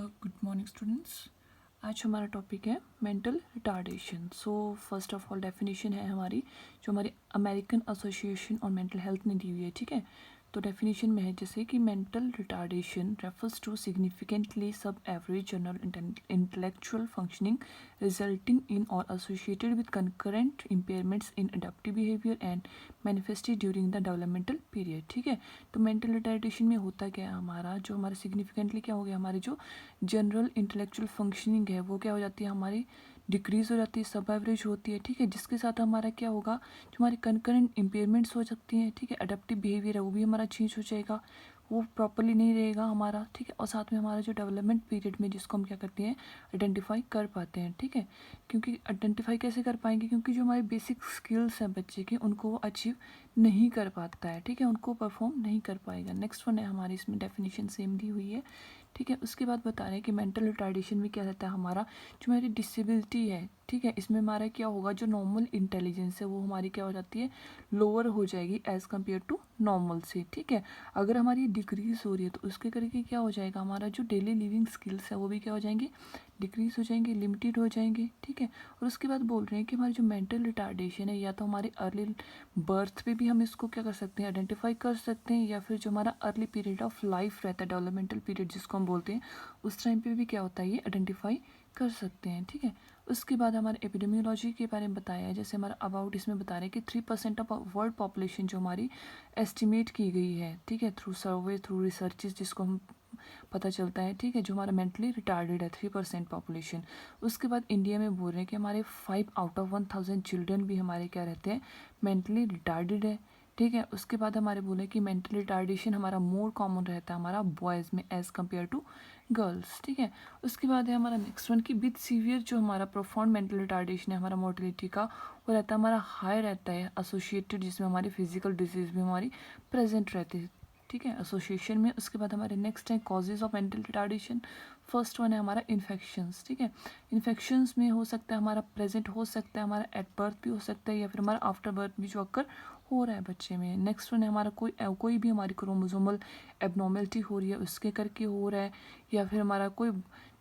Good morning students. आज हमारा topic है mental retardation. So first of all definition है हमारी, जो हमारी अमेरिकन एसोसिएशन और मेंटल हेल्थ ने दी हुई है। ठीक है, तो डेफिनेशन में है जैसे कि mental retardation refers to significantly sub average general intellectual functioning resulting in और associated with concurrent impairments in adaptive behaviour and manifested during the developmental period. ठीक है, तो मेंटल रिटार्डेशन में होता क्या है, हमारा जो हमारा सिग्निफिकेंटली क्या हो गया, हमारी जो जनरल इंटेलेक्चुअल फंक्शनिंग है वो क्या हो जाती है, हमारी डिक्रीज हो जाती है, सब एवरेज होती है। ठीक है, जिसके साथ हमारा क्या होगा, जो हमारी कंकरेंट इम्पेयरमेंट्स हो सकती हैं। ठीक है, अडेप्टिव बिहेवियर है वो भी हमारा चेंज हो जाएगा, वो प्रॉपरली नहीं रहेगा हमारा। ठीक है, और साथ में हमारा जो डेवलपमेंट पीरियड में जिसको हम क्या करते हैं, आइडेंटिफाई कर पाते हैं। ठीक है, क्योंकि आइडेंटिफाई कैसे कर पाएंगे, क्योंकि जो हमारे बेसिक स्किल्स हैं बच्चे के उनको वो अचीव नहीं कर पाता है। ठीक है, उनको परफॉर्म नहीं कर पाएगा। नेक्स्ट वन है हमारी, इसमें डेफिनेशन सेम दी हुई है। ठीक है, उसके बाद बता रहे हैं कि मेंटल रिटार्डेशन में क्या रहता है, हमारा जो हमारी डिसेबिलिटी है। ठीक है, इसमें हमारा क्या होगा, जो नॉर्मल इंटेलिजेंस है वो हमारी क्या हो जाती है, लोअर हो जाएगी एज़ कम्पेयर टू नॉर्मल से। ठीक है, अगर हमारी डिक्रीज हो रही है तो उसके करके क्या हो जाएगा, हमारा जो डेली लिविंग स्किल्स है वो भी क्या हो जाएंगे, डिक्रीज हो जाएंगे, लिमिटेड हो जाएंगे। ठीक है, और उसके बाद बोल रहे हैं कि हमारी जो मेंटल रिटार्डेशन है, या तो हमारे अर्ली बर्थ पे भी हम इसको क्या कर सकते हैं, आइडेंटिफाई कर सकते हैं, या फिर जो हमारा अर्ली पीरियड ऑफ लाइफ रहता है, डेवलपमेंटल पीरियड जिसको हम बोलते हैं, उस टाइम पे भी क्या होता है, ये आइडेंटिफाई कर सकते हैं। ठीक है, उसके बाद हमारे एपिडेमियोलॉजी के बारे में बताया है, जैसे हमारा अबाउट इसमें बता रहे हैं कि 3% ऑफ वर्ल्ड पॉपुलेशन जो हमारी एस्टिमेट की गई है। ठीक है, थ्रू सर्वे, थ्रू रिसर्चेज जिसको हम पता चलता है। ठीक है, जो हमारा मेंटली रिटार्डेड है 3% पॉपुलेशन। उसके बाद इंडिया में बोल रहे हैं कि हमारे 5 आउट ऑफ 1000 चिल्ड्रन भी हमारे क्या रहते हैं, मेंटली रिटार्डेड है। ठीक है, उसके बाद हमारे बोले कि मेंटल रिटार्डेशन हमारा मोर कॉमन रहता है हमारा बॉयज़ में एज़ कम्पेयर टू गर्ल्स। ठीक है, उसके बाद है हमारा नेक्स्ट वन की विद सीवियर जो हमारा प्रोफाउंड मेंटल रिटार्डेशन है हमारा मोर्टेलिटी का, वो रहता है हमारा हाई रहता है एसोसिएटेड, जिसमें हमारी फिजिकल डिजीज भी हमारी प्रेजेंट रहती है। ठीक है, एसोसिएशन में। उसके बाद हमारे नेक्स्ट है causes of mental retardation. First one है हमारा इन्फेक्शंस। ठीक है, इन्फेक्शंस में हो सकता है हमारा प्रेजेंट हो सकता है, हमारा एट बर्थ भी हो सकता है, या फिर हमारा आफ्टर बर्थ भी जो अक्कर हो रहा है बच्चे में। नेक्स्ट वन है हमारा कोई भी हमारी क्रोमोसोमल एबनॉर्मेलिटी हो रही है उसके करके हो रहा है, या फिर हमारा कोई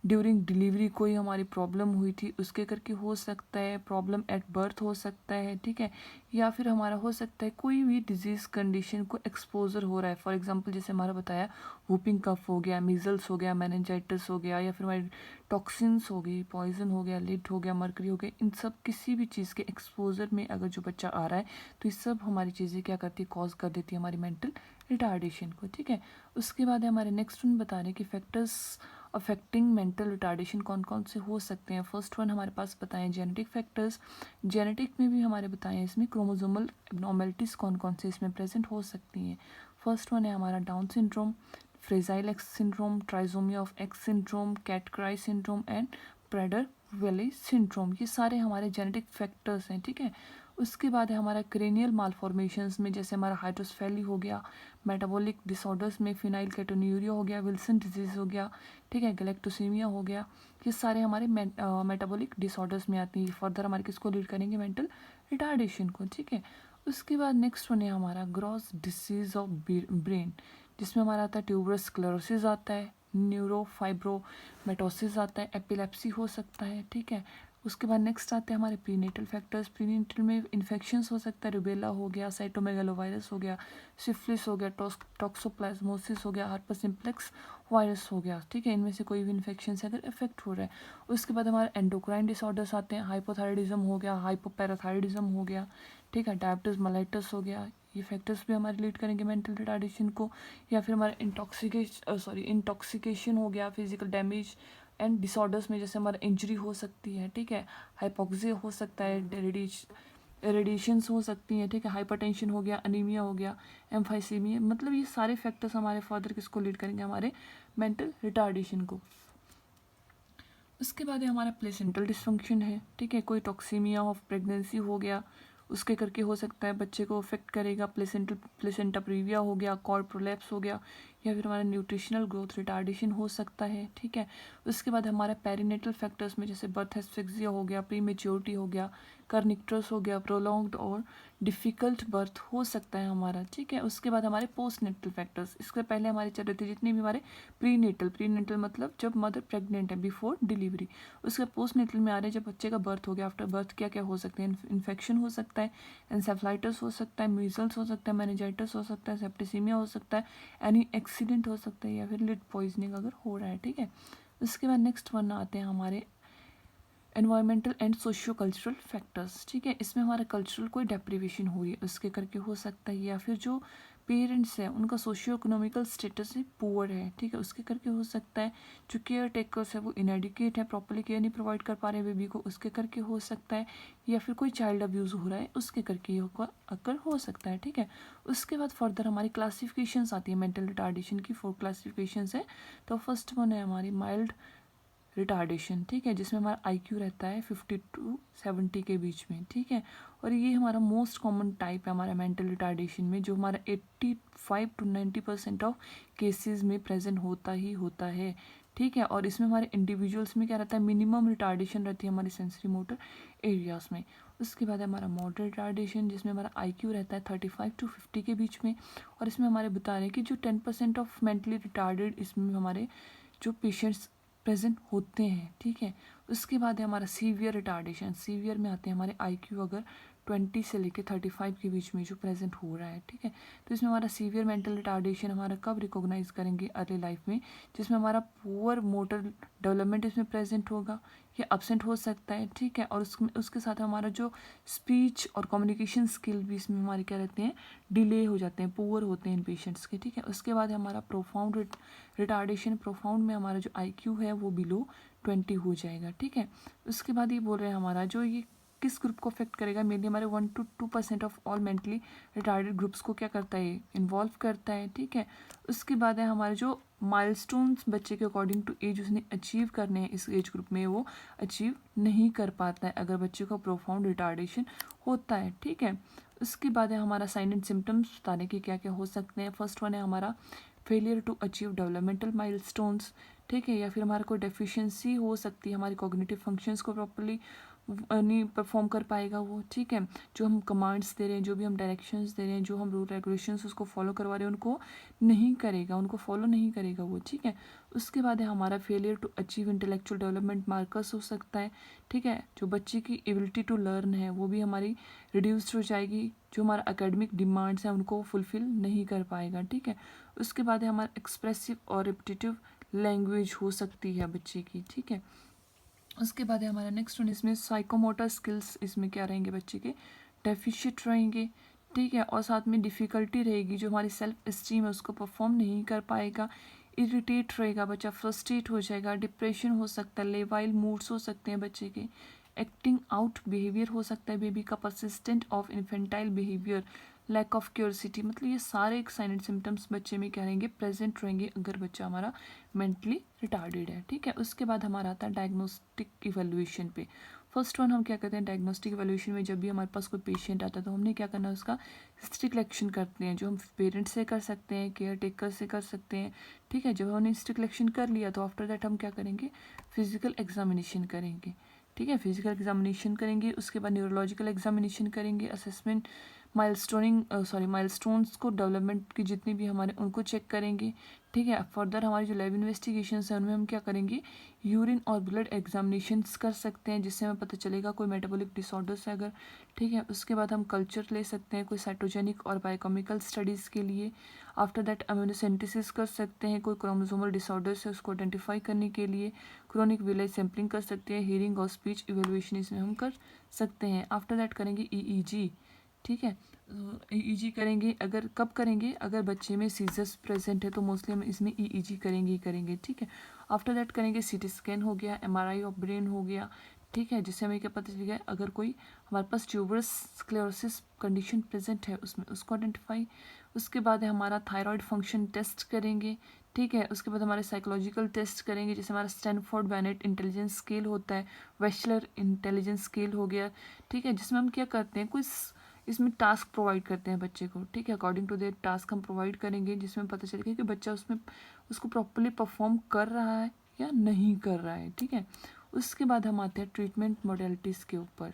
ड्यूरिंग डिलीवरी कोई हमारी प्रॉब्लम हुई थी उसके करके हो सकता है, प्रॉब्लम एट बर्थ हो सकता है। ठीक है, या फिर हमारा हो सकता है कोई भी डिजीज़ कंडीशन को एक्सपोजर हो रहा है। फॉर एग्जांपल जैसे हमारा बताया वूपिंग कफ हो गया, मीजल्स हो गया, मेनिंजाइटिस हो गया, या फिर हमारी टॉक्सिन्स हो गई, पॉइजन हो गया, लिड हो गया, मर्करी हो गया। इन सब किसी भी चीज़ के एक्सपोजर में अगर जो बच्चा आ रहा है तो ये सब हमारी चीज़ें क्या करती है, कॉज कर देती है हमारी मेंटल रिटार्डेशन को। ठीक है, उसके बाद है हमारे नेक्स्ट वन बता रहे हैं कि फैक्टर्स अफेक्टिंग मेंटल रिटार्डेशन कौन कौन से हो सकते हैं। फर्स्ट वन हमारे पास बताएं जेनेटिक फैक्टर्स, जेनेटिक में भी हमारे बताएं इसमें क्रोमोसोमल एबनॉर्मेलिटीज़ कौन कौन से इसमें प्रेजेंट हो सकती हैं। फर्स्ट वन है हमारा Down syndrome, fragile X syndrome, trisomy of X syndrome, cat cry syndrome and Prader Willi syndrome. ये सारे हमारे जेनेटिक फैक्टर्स हैं। ठीक है, उसके बाद है हमारा क्रेनियल मालफॉर्मेशंस में, जैसे हमारा हाइड्रोसफेली हो गया, मेटाबॉलिक डिसऑर्डर्स में फिनाइल केटोन्यूरिया हो गया, विल्सन डिजीज़ हो गया। ठीक है, गैलेक्टोसीमिया हो गया। ये सारे हमारे मेटाबॉलिक डिसऑर्डर्स में आती है। फर्दर हमारे किसको लीड करेंगे, मेंटल रिटार्डेशन को। ठीक है, उसके बाद नेक्स्ट वन है हमारा ग्रॉस डिसीज ऑफ ब्रेन, जिसमें हमारा आता है ट्यूबरस स्क्लेरोसिस आता है, न्यूरोफाइब्रोमेटोसिस आता है, एपिलेप्सी हो सकता है। ठीक है, उसके बाद नेक्स्ट आते हैं हमारे प्रीनेटल फैक्टर्स। प्रीनेटल में इन्फेक्शंस हो सकता है, रुबेला हो गया, साइटोमेगालोवायरस हो गया, सिफिलिस हो गया, टॉक्सोप्लाज्मोसिस हो गया, हर्पस सिम्प्लेक्स वायरस हो गया। ठीक है, इनमें से कोई भी इन्फेक्शन से अगर इफेक्ट हो रहा है। उसके बाद हमारे एंडोक्राइन डिसऑर्डर्स आते हैं, हाइपोथायराइडिज्म हो गया, हाइपोपैराथायराइडिज्म हो गया। ठीक है, डायबिटीज मेलाइटस हो गया। ये फैक्टर्स भी हमारे लीड करेंगे मेंटल रिटार्डेशन को। या फिर हमारा इंटॉक्सिकेशन हो गया, फिजिकल डैमेज एंड डिसऑर्डर्स में जैसे हमारा इंजरी हो सकती है। ठीक है, हाइपोक्सिया हो सकता है, रेडिएशंस हो सकती हैं। ठीक है, हाइपरटेंशन हो गया, अनीमिया हो गया, एम्फाइसीमिया। मतलब ये सारे फैक्टर्स हमारे फर्दर किसको लीड करेंगे, हमारे मेंटल रिटार्डेशन को। उसके बाद है हमारा प्लेसेंटल डिसफंक्शन है। ठीक है, कोई टॉक्सीमिया ऑफ प्रेगनेंसी हो गया, उसके करके हो सकता है बच्चे को अफेक्ट करेगा। प्लेसेंटा प्रीविया हो गया, कॉर्ड प्रोलैप्स हो गया, या फिर हमारा न्यूट्रिशनल ग्रोथ रिटार्डेशन हो सकता है, ठीक है। उसके बाद हमारा पेरिनेटल फैक्टर्स में जैसे बर्थ एस्फिक्सिया हो गया, प्री मेच्योरिटी हो गया, कर्निक्टर्स हो गया, प्रोलॉन्ग्ड और डिफ़िकल्ट बर्थ हो सकता है हमारा, ठीक है। उसके बाद हमारे पोस्ट नेटल फैक्टर्स, इसके पहले हमारे चल रहे थे जितने भी हमारे प्री नेटल मतलब जब मदर प्रेग्नेंट है बिफोर डिलीवरी। उसके पोस्ट नेटल में आ रहे हैं जब बच्चे का बर्थ हो गया, आफ्टर बर्थ क्या क्या हो सकते हैं, इन्फेक्शन हो सकता है, एंसेफ्लाइटिस हो सकता है, मीजल्स हो सकता है, मेनिंजाइटिस हो सकता है, सेप्टिसीमिया हो सकता है, एनी एक्सीडेंट हो सकता है, या फिर लिड पॉइजनिंग अगर हो रहा है, ठीक है। उसके बाद नेक्स्ट वन आते हैं हमारे environmental and socio cultural factors, ठीक है। इसमें हमारा कल्चरल कोई डेप्रीवेशन हो रही है उसके करके हो सकता है, या फिर जो पेरेंट्स हैं उनका सोशियो इकोनॉमिकल स्टेटस ही पुअर है, ठीक है, उसके करके हो सकता है। जो केयर टेकर्स है वो इनएडिकेट है, प्रॉपर्ली केयर नहीं प्रोवाइड कर पा रहे हैं बेबी को, उसके करके हो सकता है। या फिर कोई चाइल्ड अब्यूज़ हो रहा है उसके करके ये अकर हो सकता है, ठीक है। उसके बाद फर्दर हमारी क्लासिफिकेशंस आती है मेंटल रिटार्डेशन की, 4 क्लासिफिकेशंस है। तो फर्स्ट वन है हमारी माइल्ड रिटार्डेशन, ठीक है, जिसमें हमारा IQ रहता है 50 to 70 के बीच में, ठीक है। और ये हमारा मोस्ट कॉमन टाइप है हमारा मेंटल रिटार्डेशन में, जो हमारा 85 to 90% ऑफ केसेस में प्रेजेंट होता ही होता है, ठीक है। और इसमें हमारे इंडिविजुअल्स में क्या रहता है, मिनिमम रिटार्डेशन रहती है हमारी सेंसरी मोटर एरियाज में। उसके बाद है हमारा मॉडरेट रिटार्डेशन, जिसमें हमारा IQ रहता है 35 to 50 के बीच में। और इसमें हमारे बता रहे हैं कि जो 10% ऑफ मेंटली रिटार्डेड इसमें हमारे जो पेशेंट्स प्रेजेंट होते हैं, ठीक है। उसके बाद है हमारा सीवियर रिटार्डेशन, सीवियर में आते हैं हमारे IQ अगर 20 से लेकर 35 के बीच में जो प्रेजेंट हो रहा है, ठीक है। तो इसमें हमारा सीवियर मेंटल रिटार्डेशन हमारा कब रिकॉग्नाइज करेंगे अर्ली लाइफ में, जिसमें हमारा पुअर मोटर डेवलपमेंट इसमें प्रेजेंट होगा या अब्सेंट हो सकता है, ठीक है। और उसके साथ हमारा जो स्पीच और कम्युनिकेशन स्किल भी इसमें हमारे क्या रहते हैं, डिले हो जाते हैं, पुअर होते हैं इन पेशेंट्स के, ठीक है। उसके बाद हमारा प्रोफाउंड रिटार्डेशन, प्रोफाउंड में हमारा जो IQ है वो बिलो 20 हो जाएगा, ठीक है। उसके बाद ये बोल रहे हैं हमारा जो ये किस ग्रुप को अफेक्ट करेगा, मेनली हमारे 1 to 2% of all mentally retarded groups को क्या करता है, इन्वॉल्व करता है, ठीक है। उसके बाद है हमारे जो माइलस्टोन्स बच्चे के अकॉर्डिंग टू एज उसने अचीव करने हैं इस एज ग्रुप में, वो अचीव नहीं कर पाता है अगर बच्चे को प्रोफाउंड रिटार्डेशन होता है, ठीक है। उसके बाद है हमारा साइन एंड सिम्टम्स बताने के क्या क्या हो सकते हैं। फर्स्ट वन है हमारा failure to achieve developmental milestones, ठीक है। या फिर हमारा कोई डेफिशिएंसी हो सकती है, हमारी कॉग्निटिव फंक्शंस को प्रॉपर्ली नहीं परफॉर्म कर पाएगा वो, ठीक है। जो हम कमांड्स दे रहे हैं, जो भी हम डायरेक्शंस दे रहे हैं, जो हम रूल रेगुलेशंस उसको फॉलो करवा रहे हैं उनको नहीं करेगा, उनको फॉलो नहीं करेगा वो, ठीक है। उसके बाद है हमारा failure to achieve intellectual development markers हो सकता है, ठीक है। जो बच्चे की एबिलिटी टू लर्न है वो भी हमारी रिड्यूस्ड हो जाएगी, जो हमारा एकेडमिक डिमांड्स हैं उनको फुलफिल नहीं कर पाएगा, ठीक है। उसके बाद है हमारा एक्सप्रेसिव और रिपिटेटिव लैंग्वेज हो सकती है बच्चे की, ठीक है। उसके बाद है हमारा नेक्स्ट वन, इसमें साइकोमोटर स्किल्स इसमें क्या रहेंगे बच्चे के, डेफिशिएंट रहेंगे, ठीक है। और साथ में डिफ़िकल्टी रहेगी, जो हमारी सेल्फ इस्टीम है उसको परफॉर्म नहीं कर पाएगा, इरिटेट रहेगा बच्चा, फ्रस्ट्रेट हो जाएगा, डिप्रेशन हो सकता है, लेवाइल मूड्स हो सकते हैं बच्चे के, एक्टिंग आउट बिहेवियर हो सकता है बेबी का, persistent of infantile behaviour, lack of curiosity, मतलब ये सारे एक साइन एंड सिम्टम्स बच्चे में क्या रहेंगे, प्रेजेंट रहेंगे अगर बच्चा हमारा मेंटली रिटार्डेड है, ठीक है। उसके बाद हमारा आता है डायग्नोस्टिक इवैल्यूएशन पे। फर्स्ट वन हम क्या करते हैं डायग्नोस्टिक इवैल्यूएशन में, जब भी हमारे पास कोई पेशेंट आता है तो हमने क्या करना है, उसका हिस्ट्री कलेक्शन करते हैं, जो हम पेरेंट्स से कर सकते हैं, केयर टेकर से कर सकते हैं, ठीक है। जब हमने हिस्ट्री कलेक्शन कर लिया तो आफ्टर दैट हम क्या करेंगे, फिजिकल एग्जामिनेशन करेंगे, ठीक है। फिजिकल एग्जामिनेशन करेंगे, उसके बाद न्यूरोलॉजिकल एग्जामिनेशन करेंगे, असेसमेंट माइलस्टोन्स को डेवलपमेंट की जितनी भी हमारे उनको चेक करेंगे, ठीक है। फर्दर हमारी जो लैब इन्वेस्टिगेशंस हैं उनमें हम क्या करेंगे, यूरिन और ब्लड एग्जामिनेशंस कर सकते हैं, जिससे हमें पता चलेगा कोई मेटाबॉलिक डिसऑर्डर्स है अगर, ठीक है। उसके बाद हम कल्चर ले सकते हैं कोई साइटोजेनिक और बायोकेमिकल स्टडीज़ के लिए। आफ्टर दैट अम्यूनोसेंटेसिस कर सकते हैं, कोई क्रोमोसोमल डिसऑर्डर्स है उसको आइडेंटिफाई करने के लिए। क्रोनिक विलेज सैम्पलिंग कर सकते हैं, हियरिंग और स्पीच इवेल्युएशन इसमें हम कर सकते हैं। आफ्टर दैट करेंगे EEG, ठीक है। EEG करेंगे, अगर कब करेंगे, अगर बच्चे में सीजर्स प्रेजेंट है तो मोस्टली हम इसमें EEG करेंगे ही करेंगे, ठीक है। आफ्टर दैट करेंगे CT स्कैन हो गया, MRI ऑफ ब्रेन हो गया, ठीक है, जिससे हमें क्या पता चल गया अगर कोई हमारे पास ट्यूबरस स्क्लेरोसिस कंडीशन प्रेजेंट है उसमें उसको आइडेंटिफाई। उसके बाद है हमारा थायराइड फंक्शन टेस्ट करेंगे, ठीक है। उसके बाद हमारे साइकोलॉजिकल टेस्ट करेंगे, जैसे हमारा स्टैनफोर्ड बैनेट इंटेलिजेंस स्केल होता है, वेशलर इंटेलिजेंस स्केल हो गया, ठीक है, जिसमें हम क्या करते हैं कुछ इसमें टास्क प्रोवाइड करते हैं बच्चे को, ठीक है, अकॉर्डिंग टू देयर टास्क हम प्रोवाइड करेंगे जिसमें पता चलेगा कि बच्चा उसमें उसको प्रॉपरली परफॉर्म कर रहा है या नहीं कर रहा है, ठीक है। उसके बाद हम आते हैं ट्रीटमेंट मोडेलिटीज़ के ऊपर।